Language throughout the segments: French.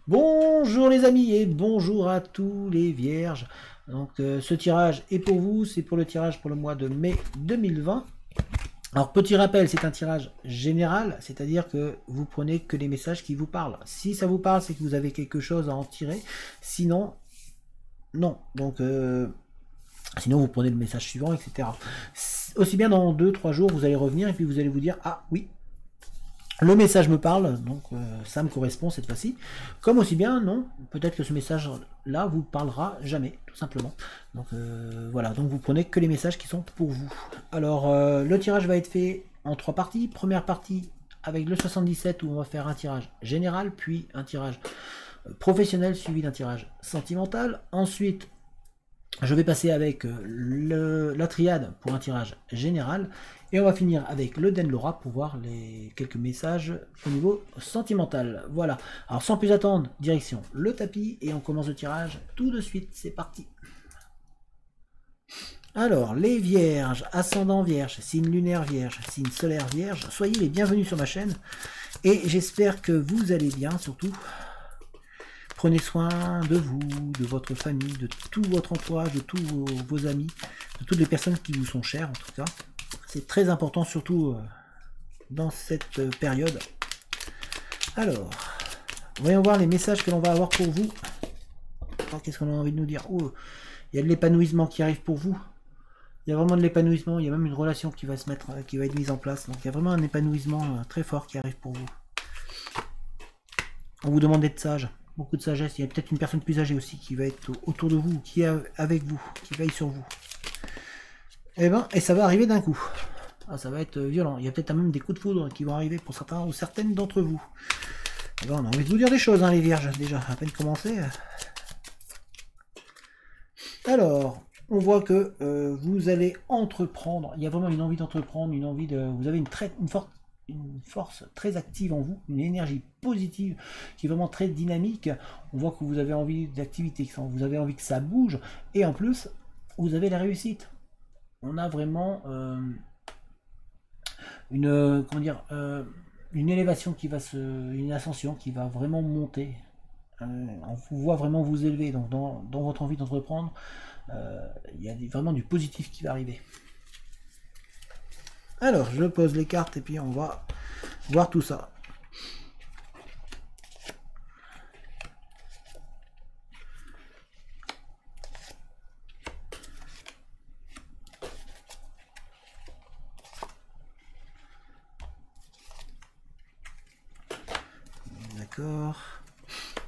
Bonjour les amis et bonjour à tous les vierges. Donc ce tirage est pour vous, c'est pour le tirage pour le mois de mai 2020. Alors petit rappel, c'est un tirage général, c'est-à-dire que vous prenez que les messages qui vous parlent. Si ça vous parle, c'est que vous avez quelque chose à en tirer. Sinon, non. Donc sinon vous prenez le message suivant, etc. Aussi bien dans 2-3 jours, vous allez revenir et puis vous allez vous dire, ah oui, le message me parle, donc ça me correspond cette fois-ci. Comme aussi bien, non, peut-être que ce message-là vous parlera jamais, tout simplement. Donc voilà, donc vous prenez que les messages qui sont pour vous. Alors le tirage va être fait en 3 parties. Première partie avec le 77 où on va faire un tirage général, puis un tirage professionnel suivi d'un tirage sentimental. Ensuite, je vais passer avec la triade pour un tirage général. Et on va finir avec le Denlora pour voir les quelques messages au niveau sentimental. Voilà. Alors sans plus attendre, direction le tapis et on commence le tirage tout de suite. C'est parti. Alors, les vierges, ascendant vierge, signe lunaire vierge, signe solaire vierge, soyez les bienvenus sur ma chaîne. Et j'espère que vous allez bien surtout. Prenez soin de vous, de votre famille, de tout votre entourage, de tous vos amis, de toutes les personnes qui vous sont chères en tout cas. C'est très important, surtout dans cette période. Alors, voyons voir les messages que l'on va avoir pour vous. Qu'est-ce qu'on a envie de nous dire? Oh, il y a de l'épanouissement qui arrive pour vous. Il y a vraiment de l'épanouissement. Il y a même une relation qui va se mettre, qui va être mise en place. Donc, il y a vraiment un épanouissement très fort qui arrive pour vous. On vous demande d'être sage. Beaucoup de sagesse. Il y a peut-être une personne plus âgée aussi qui va être autour de vous, qui est avec vous, qui veille sur vous. Et ça va arriver d'un coup. Ah, ça va être violent. Il y a peut-être même des coups de foudre qui vont arriver pour certains ou certaines d'entre vous. On a envie de vous dire des choses, hein, les vierges, déjà, à peine commencé. Alors, on voit que vous allez entreprendre. Il y a vraiment une envie d'entreprendre, une envie de. Vous avez une force très active en vous, une énergie positive qui est vraiment très dynamique. On voit que vous avez envie d'activité, vous avez envie que ça bouge. Et en plus, vous avez la réussite. On a vraiment une une élévation qui va une ascension qui va vraiment monter. On vous voit vraiment vous élever. Donc dans votre envie d'entreprendre, il y a vraiment du positif qui va arriver. Alors je pose les cartes et puis on va voir tout ça.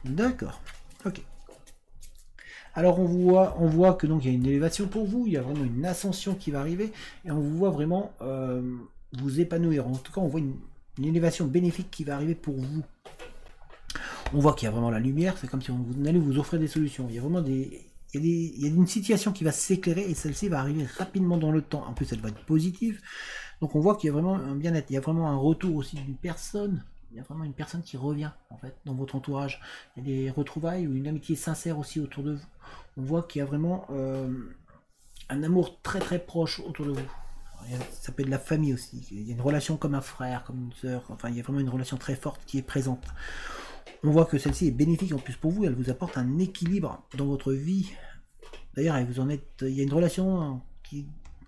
D'accord. Ok. Alors on voit que donc il y a une élévation pour vous, il y a vraiment une ascension qui va arriver, et on vous voit vraiment vous épanouir. En tout cas, on voit une élévation bénéfique qui va arriver pour vous. On voit qu'il y a vraiment la lumière, c'est comme si vous allez vous offrir des solutions. Il y a vraiment il y a une situation qui va s'éclairer et celle-ci va arriver rapidement dans le temps. En plus, elle va être positive. Donc on voit qu'il y a vraiment un bien-être, il y a vraiment un retour aussi d'une personne. Il y a vraiment une personne qui revient en fait dans votre entourage. Il y a des retrouvailles ou une amitié sincère aussi autour de vous. On voit qu'il y a vraiment un amour très très proche autour de vous. Ça peut être de la famille aussi. Il y a une relation comme un frère, comme une sœur. Enfin, il y a vraiment une relation très forte qui est présente. On voit que celle-ci est bénéfique en plus pour vous. Elle vous apporte un équilibre dans votre vie. D'ailleurs, il y a une relation qui...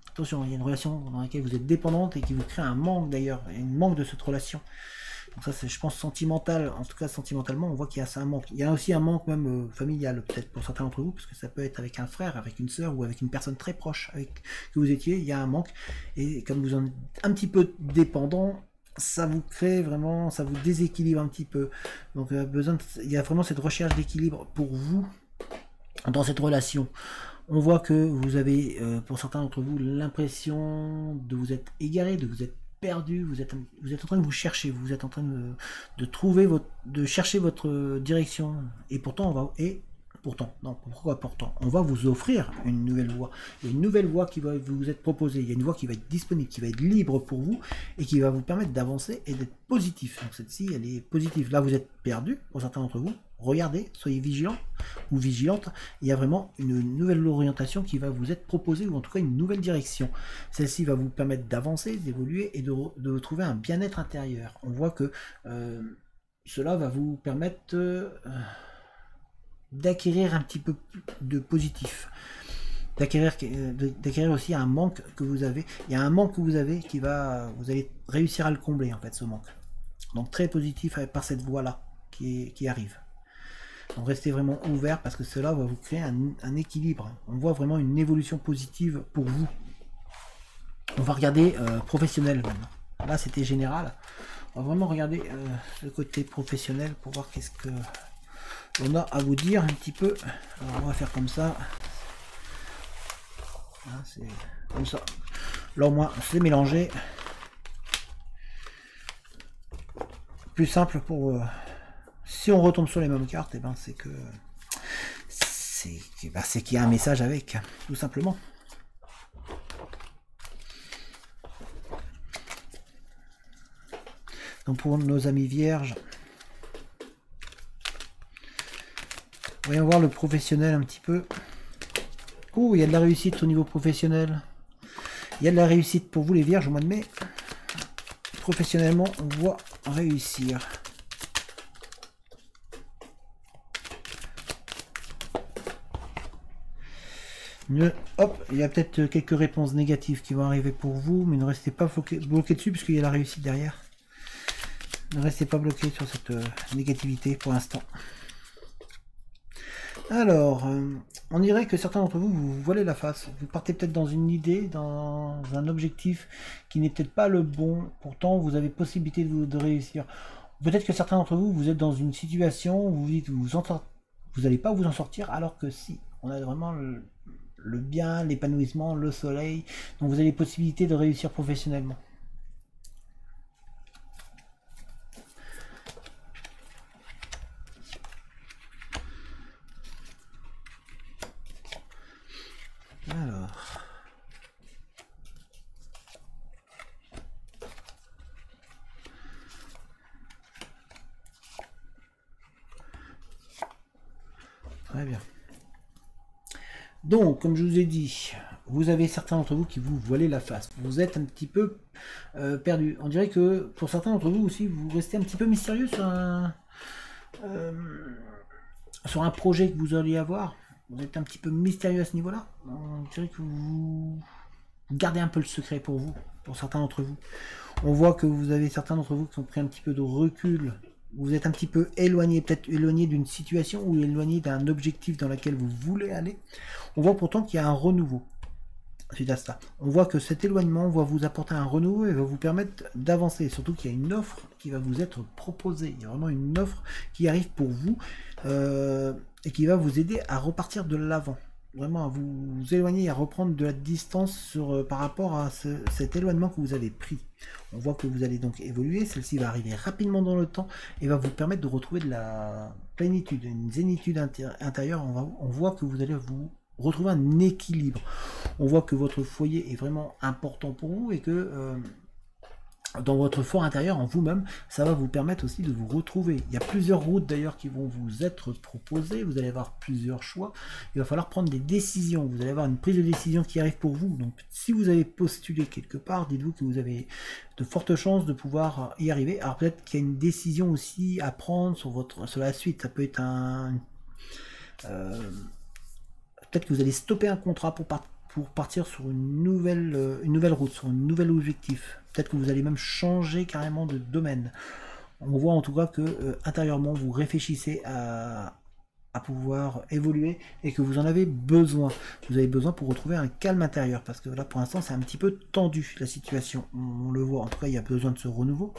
Attention, il y a une relation dans laquelle vous êtes dépendante et qui vous crée un manque d'ailleurs. Il y a un manque de cette relation. Donc ça, c'est, je pense, sentimental. En tout cas, sentimentalement, on voit qu'il y a un manque. Il y a aussi un manque même familial, peut-être pour certains d'entre vous, parce que ça peut être avec un frère, avec une sœur ou avec une personne très proche que vous étiez. Il y a un manque. Et comme vous en êtes un petit peu dépendant, ça vous crée vraiment, ça vous déséquilibre un petit peu. Donc il y a vraiment cette recherche d'équilibre pour vous dans cette relation. On voit que vous avez, pour certains d'entre vous, l'impression de vous être égaré, de vous être perdu, vous êtes en train de vous chercher, vous êtes en train de chercher votre direction. Et pourtant, on va vous offrir une nouvelle voie. Il y a une nouvelle voie qui va vous être proposée, il y a une voie qui va être disponible, qui va être libre pour vous et qui va vous permettre d'avancer et d'être positif. Donc celle-ci, elle est positive. Là, vous êtes perdu, pour certains d'entre vous. Regardez, soyez vigilants ou vigilantes. Il y a vraiment une nouvelle orientation qui va vous être proposée, ou en tout cas une nouvelle direction. Celle-ci va vous permettre d'avancer, d'évoluer et de trouver un bien-être intérieur. On voit que cela va vous permettre d'acquérir un petit peu de positif, d'acquérir aussi un manque que vous avez. Il y a un manque que vous avez vous allez réussir à le combler en fait, ce manque. Donc très positif par cette voie là qui arrive. Donc restez vraiment ouvert parce que cela va vous créer un équilibre. On voit vraiment une évolution positive pour vous. On va regarder professionnel maintenant. Là c'était général. On va vraiment regarder le côté professionnel pour voir qu'est-ce que on a à vous dire un petit peu. Alors on va faire comme ça. C'est comme ça. Là au moins c'est mélangé. Plus simple pour si on retombe sur les mêmes cartes, et ben c'est que c'est qu'il y a un message avec, tout simplement. Donc pour nos amis vierges, voyons voir le professionnel un petit peu. Oh, il y a de la réussite au niveau professionnel. Il y a de la réussite pour vous les vierges au mois de mai. Professionnellement, on voit réussir. Hop, il y a peut-être quelques réponses négatives qui vont arriver pour vous, mais ne restez pas bloqué dessus puisqu'il y a la réussite derrière. Ne restez pas bloqué sur cette négativité pour l'instant. Alors, on dirait que certains d'entre vous, vous voilez la face. Vous partez peut-être dans une idée, dans un objectif qui n'est peut-être pas le bon. Pourtant, vous avez possibilité de réussir. Peut-être que certains d'entre vous, vous êtes dans une situation où vous dites vous n'allez pas vous en sortir, alors que si, on a vraiment le bien, l'épanouissement, le soleil. Donc vous avez les possibilités de réussir professionnellement. Alors. Très bien. Donc, comme je vous ai dit, vous avez certains d'entre vous qui vous voilez la face. Vous êtes un petit peu perdu. On dirait que pour certains d'entre vous aussi, vous restez un petit peu mystérieux sur un projet que vous alliez avoir. Vous êtes un petit peu mystérieux à ce niveau-là. On dirait que vous gardez un peu le secret pour vous, pour certains d'entre vous. On voit que vous avez certains d'entre vous qui ont pris un petit peu de recul. Vous êtes un petit peu éloigné, peut-être éloigné d'une situation ou éloigné d'un objectif dans lequel vous voulez aller. On voit pourtant qu'il y a un renouveau suite à ça. On voit que cet éloignement va vous apporter un renouveau et va vous permettre d'avancer. Surtout qu'il y a une offre qui va vous être proposée. Il y a vraiment une offre qui arrive pour vous et qui va vous aider à repartir de l'avant. Vraiment à vous éloigner et à reprendre de la distance par rapport à cet éloignement que vous avez pris. On voit que vous allez donc évoluer, celle-ci va arriver rapidement dans le temps et va vous permettre de retrouver de la plénitude, une zénitude intérieure. On voit que vous allez vous retrouver un équilibre. On voit que votre foyer est vraiment important pour vous et que dans votre fort intérieur, en vous-même, ça va vous permettre aussi de vous retrouver. Il y a plusieurs routes d'ailleurs qui vont vous être proposées, vous allez avoir plusieurs choix, il va falloir prendre des décisions, vous allez avoir une prise de décision qui arrive pour vous. Donc si vous avez postulé quelque part, dites-vous que vous avez de fortes chances de pouvoir y arriver. Alors peut-être qu'il y a une décision aussi à prendre sur la suite, ça peut être peut-être que vous allez stopper un contrat pour partir sur une nouvelle route, sur un nouvel objectif. Peut-être que vous allez même changer carrément de domaine. On voit en tout cas que intérieurement vous réfléchissez à pouvoir évoluer et que vous en avez besoin. Vous avez besoin pour retrouver un calme intérieur parce que là pour l'instant c'est un petit peu tendu la situation. On le voit, en tout cas il y a besoin de ce renouveau.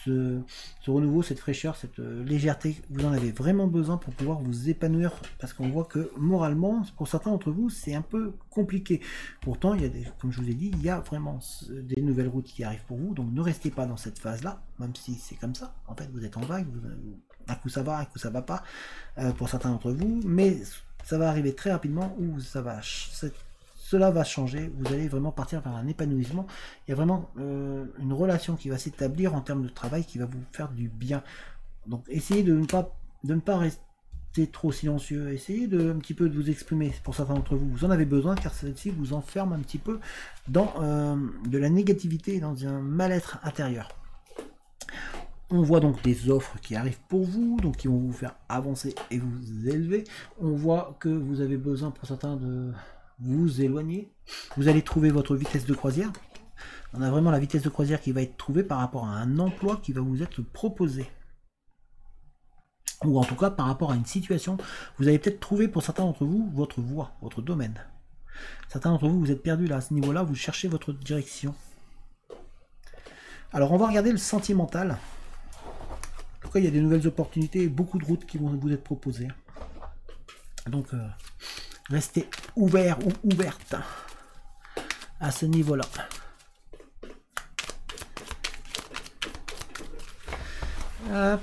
Ce renouveau, cette fraîcheur, cette légèreté, vous en avez vraiment besoin pour pouvoir vous épanouir parce qu'on voit que moralement, pour certains d'entre vous, c'est un peu compliqué. Pourtant, il y a comme je vous ai dit, il y a vraiment des nouvelles routes qui arrivent pour vous, donc ne restez pas dans cette phase-là, même si c'est comme ça. En fait, vous êtes en vague, un coup ça va, un coup ça va pas, pour certains d'entre vous, mais ça va arriver très rapidement où cela va changer, vous allez vraiment partir vers un épanouissement. Il y a vraiment une relation qui va s'établir en termes de travail qui va vous faire du bien. Donc essayez de ne pas rester trop silencieux, essayez un petit peu de vous exprimer. Pour certains d'entre vous, vous en avez besoin car celle-ci vous enferme un petit peu dans de la négativité, dans un mal-être intérieur. On voit donc des offres qui arrivent pour vous, donc qui vont vous faire avancer et vous élever. On voit que vous avez besoin pour certains de vous éloigner. Vous allez trouver votre vitesse de croisière. On a vraiment la vitesse de croisière qui va être trouvée par rapport à un emploi qui va vous être proposé. Ou en tout cas par rapport à une situation. Vous allez peut-être trouver pour certains d'entre vous votre voie, votre domaine. Certains d'entre vous, vous êtes perdus là, à ce niveau-là, vous cherchez votre direction. Alors on va regarder le sentimental. En tout cas, il y a des nouvelles opportunités et beaucoup de routes qui vont vous être proposées. Donc restez ouverts ou ouvertes à ce niveau-là. Hop.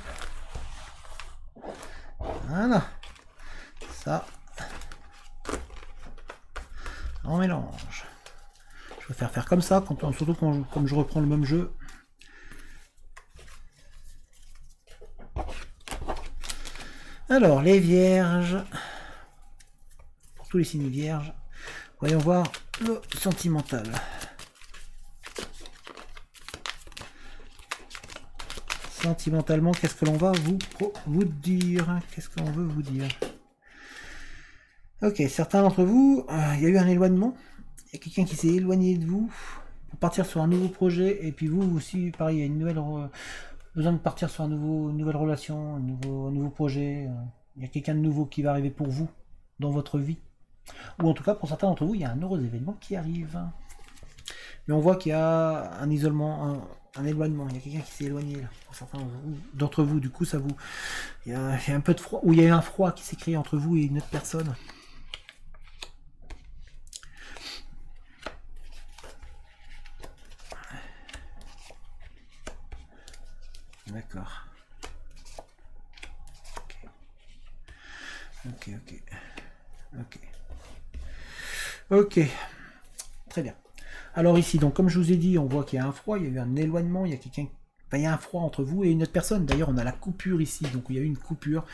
Voilà. Ça. On mélange. Je préfère faire comme ça, surtout comme je reprends le même jeu. Alors, les vierges. Pour tous les signes vierges. Voyons voir le sentimental. Sentimentalement, qu'est-ce que l'on va vous dire? Qu'est-ce que l'on veut vous dire? Ok, certains d'entre vous, il y a eu un éloignement. Il y a quelqu'un qui s'est éloigné de vous pour partir sur un nouveau projet. Et puis vous aussi, pareil, il y a une nouvelle besoin de partir sur une nouvelle relation, un nouveau projet. Il y a quelqu'un de nouveau qui va arriver pour vous dans votre vie. Ou en tout cas, pour certains d'entre vous, il y a un heureux événement qui arrive. Mais on voit qu'il y a un isolement, un éloignement. Il y a quelqu'un qui s'est éloigné là. Pour certains d'entre vous, du coup, ça vous... Il y a un peu de froid, ou il y a eu un froid qui s'est créé entre vous et une autre personne. D'accord. Ok. Très bien. Alors ici, donc comme je vous ai dit, on voit qu'il y a un froid, il y a eu un éloignement, il y a quelqu'un... Enfin, il y a un froid entre vous et une autre personne. D'ailleurs, on a la coupure ici, donc il y a eu une coupure.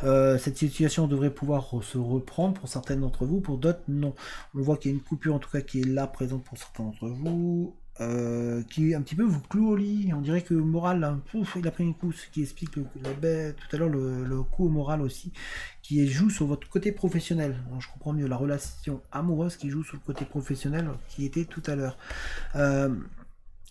Cette situation devrait pouvoir se reprendre pour certaines d'entre vous, pour d'autres, non. On voit qu'il y a une coupure, en tout cas, qui est là, présente pour certains d'entre vous. Qui un petit peu vous cloue au lit. On dirait que le moral, pouf, il a pris une coup, ce qui explique tout à l'heure le coup au moral aussi, qui joue sur votre côté professionnel. Alors, je comprends mieux la relation amoureuse qui joue sur le côté professionnel qui était tout à l'heure.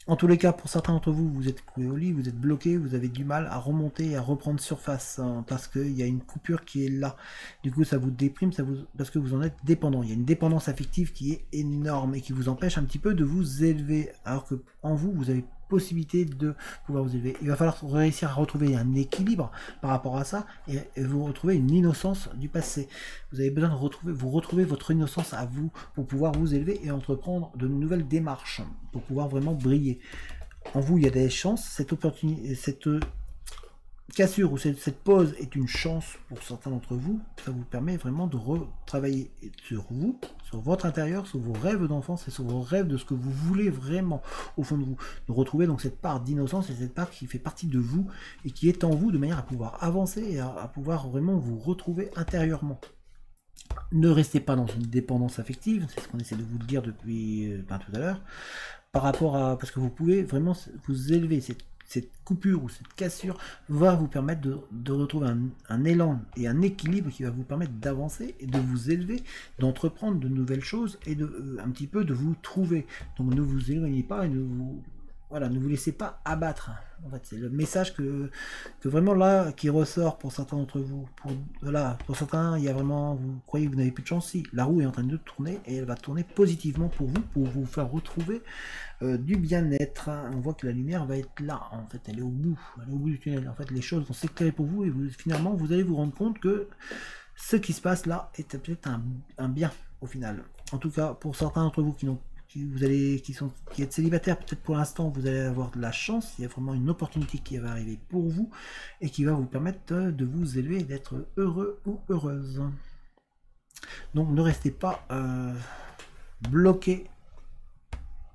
En tous les cas, pour certains d'entre vous, vous êtes cloué au lit, vous êtes bloqué, vous avez du mal à remonter et à reprendre surface, hein, parce qu'il y a une coupure qui est là. Du coup, ça vous déprime, parce que vous en êtes dépendant. Il y a une dépendance affective qui est énorme et qui vous empêche un petit peu de vous élever, alors que en vous, vous avez possibilité de pouvoir vous élever. Il va falloir réussir à retrouver un équilibre par rapport à ça et vous retrouver une innocence du passé. Vous avez besoin de retrouver votre innocence à vous pour pouvoir vous élever et entreprendre de nouvelles démarches pour pouvoir vraiment briller. En vous, il y a des chances. Cette opportunité, cette cassure ou cette pause est une chance pour certains d'entre vous. Ça vous permet vraiment de retravailler sur vous, sur votre intérieur, sur vos rêves d'enfance et sur vos rêves de ce que vous voulez vraiment au fond de vous. De retrouver donc cette part d'innocence et cette part qui fait partie de vous et qui est en vous de manière à pouvoir avancer et à pouvoir vraiment vous retrouver intérieurement. Ne restez pas dans une dépendance affective, c'est ce qu'on essaie de vous dire depuis tout à l'heure, par rapport à... parce que vous pouvez vraiment vous élever. Cette coupure ou cette cassure va vous permettre de retrouver un élan et un équilibre qui va vous permettre d'avancer et de vous élever, d'entreprendre de nouvelles choses et de un petit peu de vous trouver. Donc ne vous éloignez pas et ne vous laissez pas abattre. En fait, c'est le message que vraiment là qui ressort pour certains d'entre vous. Pour certains, il y a vraiment, vous croyez que vous n'avez plus de chance. Si, la roue est en train de tourner et elle va tourner positivement pour vous faire retrouver du bien-être. On voit que la lumière va être là. En fait, elle est au bout du tunnel. En fait, les choses vont s'éclairer pour vous et finalement, vous allez vous rendre compte que ce qui se passe là est peut-être un bien au final. En tout cas, pour certains d'entre vous qui êtes célibataire, peut-être pour l'instant vous allez avoir de la chance, il y a vraiment une opportunité qui va arriver pour vous et qui va vous permettre de vous élever et d'être heureux ou heureuse. Donc ne restez pas bloqué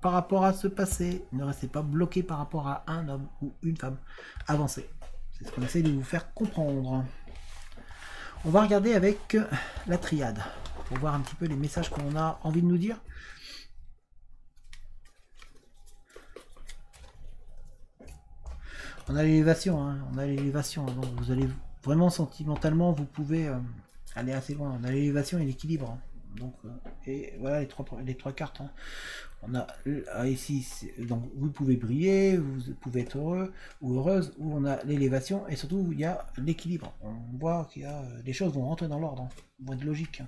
par rapport à ce passé, ne restez pas bloqué par rapport à un homme ou une femme. Avancez. C'est ce qu'on essaie de vous faire comprendre. On va regarder avec la triade pour voir un petit peu les messages qu'on a envie de nous dire. On a l'élévation, hein, on a l'élévation. Donc vous allez vraiment sentimentalement, vous pouvez aller assez loin. On a l'élévation et l'équilibre. Hein. Donc et voilà les trois cartes. Hein. On a ici, donc vous pouvez briller, vous pouvez être heureux ou heureuse, ou on a l'élévation et surtout il y a l'équilibre. On voit qu'il y a les choses vont rentrer dans l'ordre, hein, vont être logiques.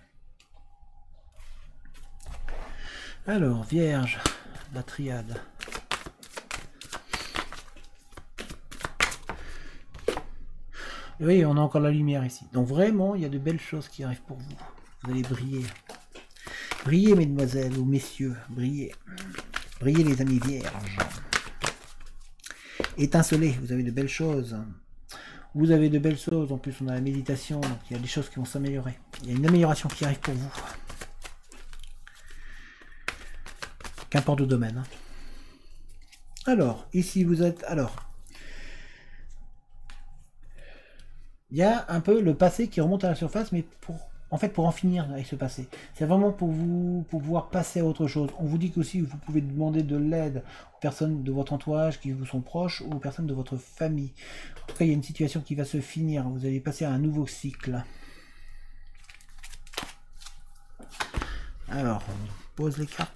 Alors Vierge, la triade. Oui, on a encore la lumière ici. Donc vraiment, il y a de belles choses qui arrivent pour vous. Vous allez briller. Brillez, mesdemoiselles ou messieurs. Brillez. Brillez, les amis vierges. Étincelez, vous avez de belles choses. Vous avez de belles choses. En plus, on a la méditation. Donc il y a des choses qui vont s'améliorer. Il y a une amélioration qui arrive pour vous. Qu'importe le domaine. Hein. Alors, ici vous êtes... Alors... Il y a un peu le passé qui remonte à la surface, mais en finir avec ce passé. C'est vraiment pour vous, pour pouvoir passer à autre chose. On vous dit qu'aussi vous pouvez demander de l'aide aux personnes de votre entourage qui vous sont proches ou aux personnes de votre famille. En tout cas, il y a une situation qui va se finir. Vous allez passer à un nouveau cycle. Alors, on pose les cartes.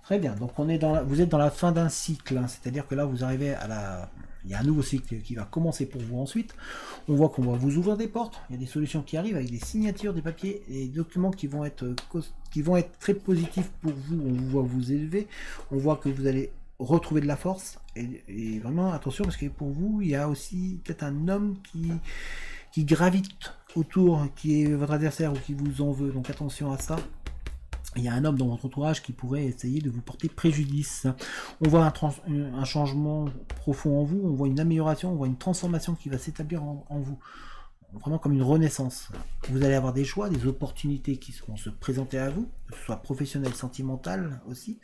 Très bien, donc on est vous êtes dans la fin d'un cycle, hein, c'est-à-dire que là vous arrivez à la... Il y a un nouveau cycle qui va commencer pour vous ensuite. On voit qu'on va vous ouvrir des portes, il y a des solutions qui arrivent avec des signatures, des papiers, des documents qui vont être très positifs pour vous. On vous voit vous élever, on voit que vous allez retrouver de la force, et vraiment attention parce que pour vous, il y a aussi peut-être un homme qui gravite autour, qui est votre adversaire ou qui vous en veut, donc attention à ça. Il y a un homme dans votre entourage qui pourrait essayer de vous porter préjudice. On voit un changement profond en vous, on voit une amélioration, on voit une transformation qui va s'établir en vous. Vraiment comme une renaissance. Vous allez avoir des choix, des opportunités qui vont se présenter à vous, que ce soit professionnel, sentimental aussi.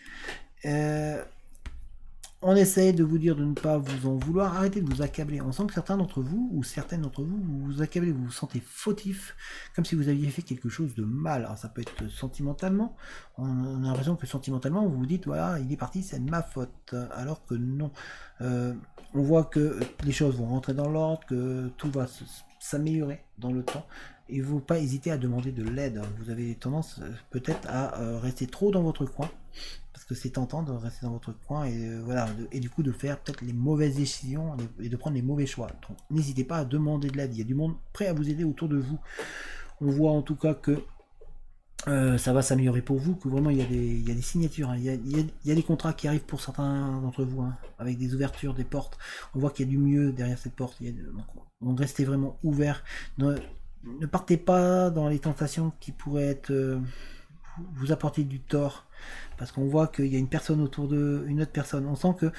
On essaye de vous dire de ne pas vous en vouloir, arrêtez de vous accabler. On sent que certains d'entre vous, ou certaines d'entre vous, vous vous accablez, vous vous sentez fautif, comme si vous aviez fait quelque chose de mal. Alors ça peut être sentimentalement, on a l'impression que sentimentalement, vous vous dites, voilà, il est parti, c'est de ma faute. Alors que non. On voit que les choses vont rentrer dans l'ordre, que tout va s'améliorer dans le temps. Et vous ne pas hésiter à demander de l'aide. Vous avez tendance peut-être à rester trop dans votre coin. Parce que c'est tentant de rester dans votre coin et voilà, et du coup de faire peut-être les mauvaises décisions et de prendre les mauvais choix. Donc n'hésitez pas à demander de l'aide, il y a du monde prêt à vous aider autour de vous. On voit en tout cas que ça va s'améliorer pour vous, que vraiment il y a des signatures, hein. Il y a des contrats qui arrivent pour certains d'entre vous, hein, avec des ouvertures, des portes. On voit qu'il y a du mieux derrière cette porte, donc restez vraiment ouvert. Ne partez pas dans les tentations qui pourraient être... vous apporter du tort, parce qu'on voit qu'il y a une personne autour d'une autre personne. On sent que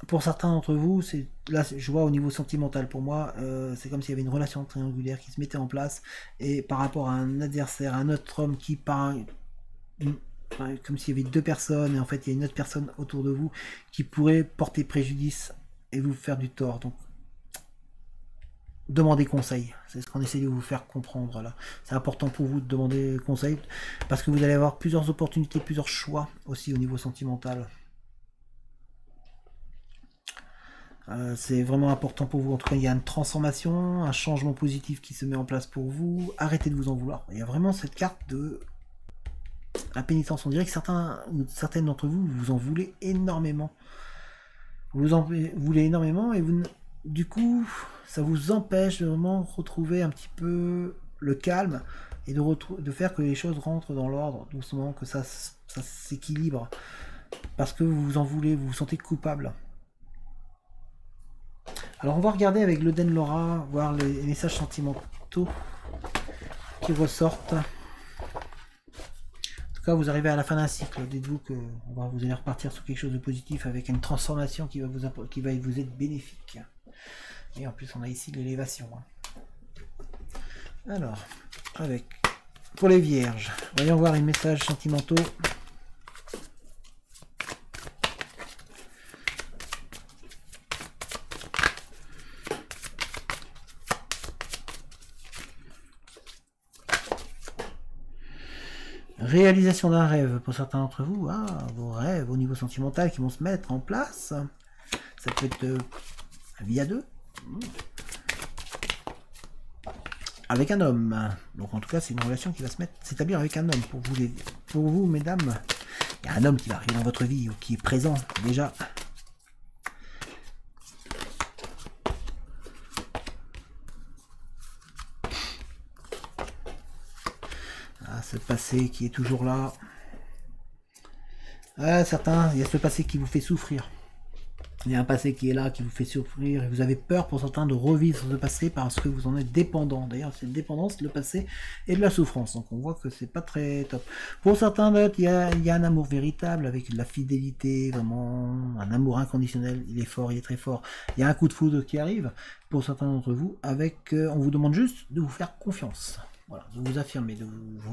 pour certains d'entre vous, là je vois au niveau sentimental, pour moi c'est comme s'il y avait une relation triangulaire qui se mettait en place, et par rapport à un adversaire, un autre homme qui parle, comme s'il y avait deux personnes, et en fait il y a une autre personne autour de vous qui pourrait porter préjudice et vous faire du tort. Donc demandez conseil, c'est ce qu'on essaie de vous faire comprendre là. C'est important pour vous de demander conseil, parce que vous allez avoir plusieurs opportunités, plusieurs choix aussi au niveau sentimental. C'est vraiment important pour vous. En tout cas, il y a une transformation, un changement positif qui se met en place pour vous. Arrêtez de vous en vouloir. Il y a vraiment cette carte de la pénitence. On dirait que certains ou certaines d'entre vous, vous en voulez énormément. Vous en voulez énormément et vous... Du coup, ça vous empêche de vraiment retrouver un petit peu le calme et de faire que les choses rentrent dans l'ordre doucement, que ça s'équilibre. Parce que vous vous en voulez, vous vous sentez coupable. Alors on va regarder avec l'Oden Laura, voir les messages sentimentaux qui ressortent. En tout cas, vous arrivez à la fin d'un cycle. Dites-vous que vous allez repartir sur quelque chose de positif avec une transformation qui va vous être bénéfique. Et en plus, on a ici l'élévation. Alors, pour les vierges, voyons voir les messages sentimentaux. Réalisation d'un rêve pour certains d'entre vous. Ah, vos rêves au niveau sentimental qui vont se mettre en place. Ça peut être vie à deux. Avec un homme. Donc en tout cas, c'est une relation qui va s'établir avec un homme. Pour vous, mesdames, il y a un homme qui va arriver dans votre vie ou qui est présent déjà. Ah, ce passé qui est toujours là. Ah, certains, il y a ce passé qui vous fait souffrir. Il y a un passé qui est là, qui vous fait souffrir, et vous avez peur pour certains de revivre ce passé parce que vous en êtes dépendant. D'ailleurs, c'est une dépendance, le passé, et de la souffrance. Donc on voit que c'est pas très top. Pour certains d'autres, il y a un amour véritable, avec de la fidélité, vraiment, un amour inconditionnel, il est fort, il est très fort. Il y a un coup de foudre qui arrive, pour certains d'entre vous, avec, on vous demande juste de vous faire confiance. Voilà, de vous affirmer,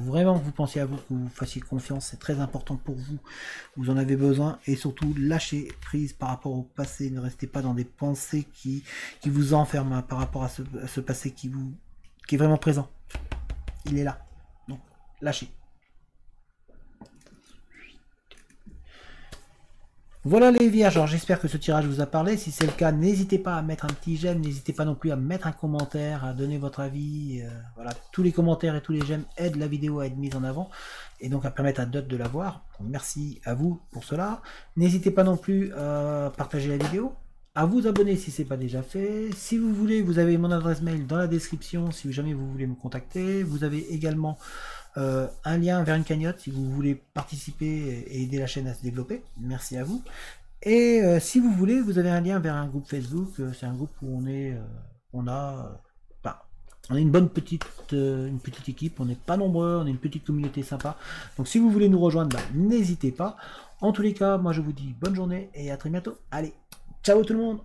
vraiment vous pensiez à vous, que vous fassiez confiance, c'est très important pour vous, vous en avez besoin, et surtout lâchez prise par rapport au passé, ne restez pas dans des pensées qui vous enferment par rapport à ce passé qui est vraiment présent, il est là, donc lâchez. Voilà les vierges, alors j'espère que ce tirage vous a parlé. Si c'est le cas, n'hésitez pas à mettre un petit j'aime, n'hésitez pas non plus à mettre un commentaire, à donner votre avis. Voilà, tous les commentaires et tous les j'aime aident la vidéo à être mise en avant et donc à permettre à d'autres de la voir. Donc, merci à vous pour cela. N'hésitez pas non plus à partager la vidéo, à vous abonner si ce n'est pas déjà fait. Si vous voulez, vous avez mon adresse mail dans la description si jamais vous voulez me contacter. Vous avez également un lien vers une cagnotte si vous voulez participer et aider la chaîne à se développer. Merci à vous. Et si vous voulez, vous avez un lien vers un groupe Facebook. C'est un groupe où on a une bonne petite équipe. On n'est pas nombreux, on est une petite communauté sympa. Donc si vous voulez nous rejoindre, n'hésitez pas. En tous les cas, moi je vous dis bonne journée et à très bientôt. Allez, ciao tout le monde.